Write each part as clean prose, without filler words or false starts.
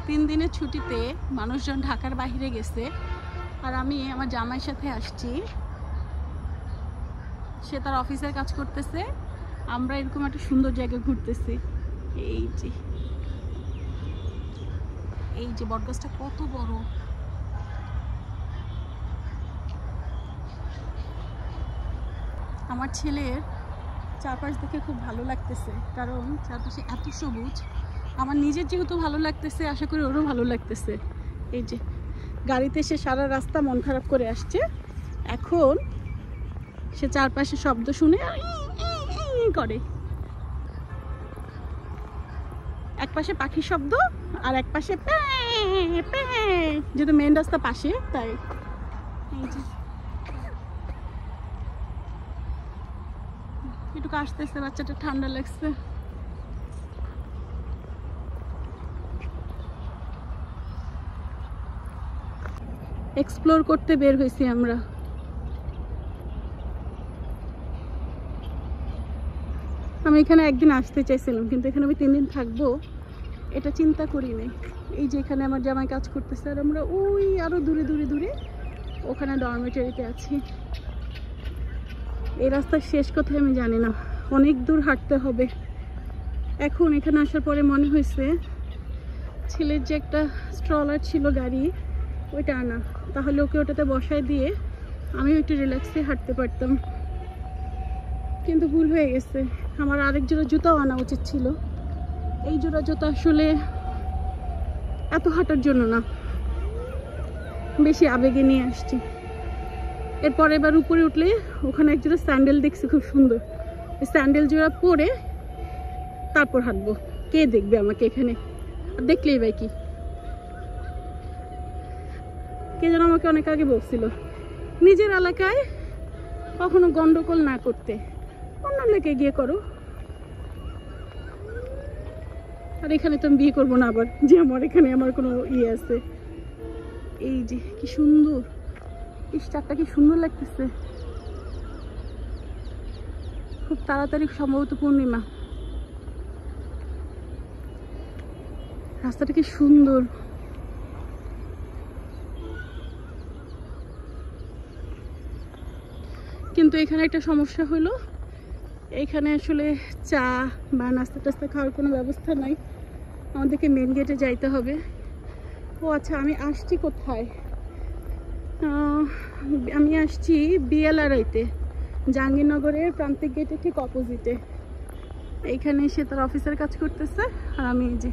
3 দিনের ছুটিতে মানুষজন ঢাকার বাইরে গেছে, আর আমি আমার জামাইয়ের সাথে আসছি। সে তার অফিসের কাজ করতেছে, আমরা এরকম একটা সুন্দর জায়গায় ঘুরতেছি। এই যে বটগাছটা কত বড়। আমার ছেলের চারপাশ দেখে খুব ভালো লাগতেছে, কারণ চারপাশে এত সবুজ। আমার নিজের যেহেতু ভালো লাগতেছে, আশা করি ওরও ভালো লাগতেছে। এই যে গাড়িতে সে সারা রাস্তা মন খারাপ করে আসছে, এখন সে চারপাশে শব্দ শুনে করে। এক পাশে পাখির শব্দ আর এক পাশে যেহেতু মেন রাস্তা পাশে, তাই এই যে একটু আসতেছে, বাচ্চাটা ঠান্ডা লাগছে। এক্সপ্লোর করতে বের হয়েছি আমরা। আমি এখানে একদিন আসতে চাইছিলাম, কিন্তু এখানে আমি 3 দিন থাকবো এটা চিন্তা করি নাই। এই যে এখানে আমার জামাই কাজ করতেছে, আর আমরা ওই আরো দূরে দূরে দূরে ওখানে ডরমেটরিতে আছি। এই রাস্তার শেষ কোথায় আমি জানি না, অনেক দূর হাঁটতে হবে। এখন এখানে আসার পরে মনে হয়েছে ছেলের যে একটা স্ট্রলার ছিল গাড়ি, ওইটা আনা, তাহলে ওকে ওটাতে বসায় দিয়ে আমিও একটু রিল্যাক্সে হাঁটতে পারতাম। কিন্তু ভুল হয়ে গেছে, আমার আরেক জোড়া জুতাও আনা উচিত ছিল। এই জোড়া জুতা আসলে এত হাঁটার জন্য না, বেশি আবেগে নিয়ে আসছি। এরপর এবার উপরে উঠলে ওখানে এক জোড়া স্যান্ডেল দেখছি, খুব সুন্দর। এই স্যান্ডেল জোড়া পরে তারপর হাঁটবো। কে দেখবে আমাকে এখানে? আর দেখলেই ভাই কি, কে যেন আমাকে অনেক আগে বলছিল নিজের এলাকায় কখনো গন্ডগোল না করতে, অন্য এলাকায় গিয়ে করো। আর এখানে তো আমি বিয়ে করবো না আবার, যে আমার এখানে আমার কোনো ইয়ে আছে। এই যে কি সুন্দর, চারটা কি সুন্দর লাগতেছে। খুব তাড়াতাড়ি, সম্ভবত পূর্ণিমা। রাস্তাটা কি সুন্দর। কিন্তু এখানে একটা সমস্যা হলো, এখানে আসলে চা বা নাস্তা টাস্তা খাওয়ার কোনো ব্যবস্থা নাই, আমাদেরকে মেন গেটে যাইতে হবে। ও আচ্ছা, আমি আসছি কোথায়? আমি আসছি বিএলআরআইতে, জাহাঙ্গীরনগরের প্রান্তিক গেটের ঠিক অপোজিটে। এইখানে এসে তার অফিসের কাজ করতেছে, আর আমি এই যে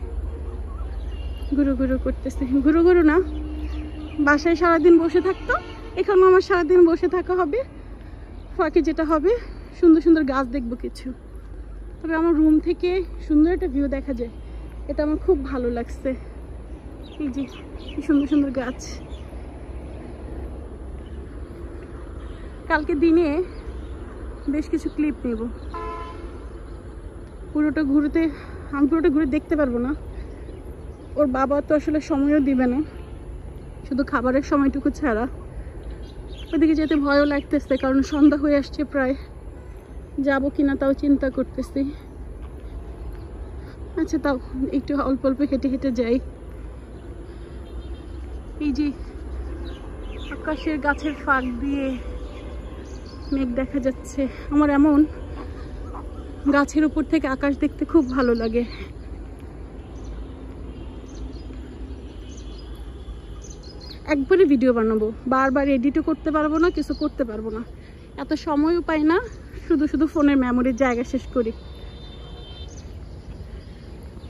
ঘুরু ঘুরু করতেছি। ঘুরু ঘুরু না, বাসায় সারাদিন বসে থাকতাম, এখানেও আমার সারাদিন বসে থাকা হবে। ফাঁকে যেটা হবে, সুন্দর সুন্দর গাছ দেখবো কিছু। তবে আমার রুম থেকে সুন্দর একটা ভিউ দেখা যায়, এটা আমার খুব ভালো লাগছে। এই যে কি সুন্দর সুন্দর গাছ। কালকে দিনে বেশ কিছু ক্লিপ নেব। পুরোটা আমি পুরোটা ঘুরে দেখতে পারবো না, ওর বাবা তো আসলে সময়ও দিবে না, শুধু খাবারের সময়টুকু ছাড়া। ওদিকে যেতে ভয়ও লাগতেছে, কারণ সন্ধ্যা হয়ে আসছে প্রায়, যাবো কিনা তাও চিন্তা করতেছি। আচ্ছা, তাও একটু অল্প অল্প হেঁটে হেঁটে যাই। এই যে আকাশের গাছের ফাঁক দিয়ে মেঘ দেখা যাচ্ছে। আমার এমন গাছের উপর থেকে আকাশ দেখতে খুব ভালো লাগে। একবারে ভিডিও বানাবো, বারবার এডিটও করতে পারবো না, কিছু করতে পারবো না, এত সময়ও পাই না। শুধু শুধু ফোনের মেমোরির জায়গা শেষ করি।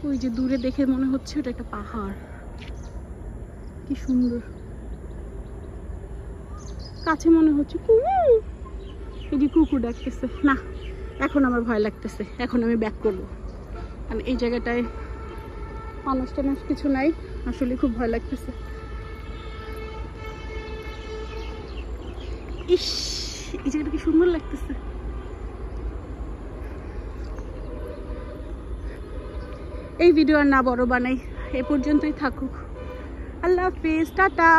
ওই যে দূরে দেখে মনে হচ্ছে ওটা একটা পাহাড়, কি সুন্দর। কাছে মনে হচ্ছে এই যে কুকুর ডাকতেছে। না, এখন আমার ভয় লাগতেছে, এখন আমি ব্যাক করবো। কারণ এই জায়গাটায় মানুষ টানুষ কিছু নাই, আসলে খুব ভয় লাগতেছে। ইস, এই জায়গাটা কি সুন্দর লাগতেছে। এই ভিডিও আর না বড় বানাই, এ পর্যন্তই থাকুক। আল্লাহ হাফিজ, টাটা।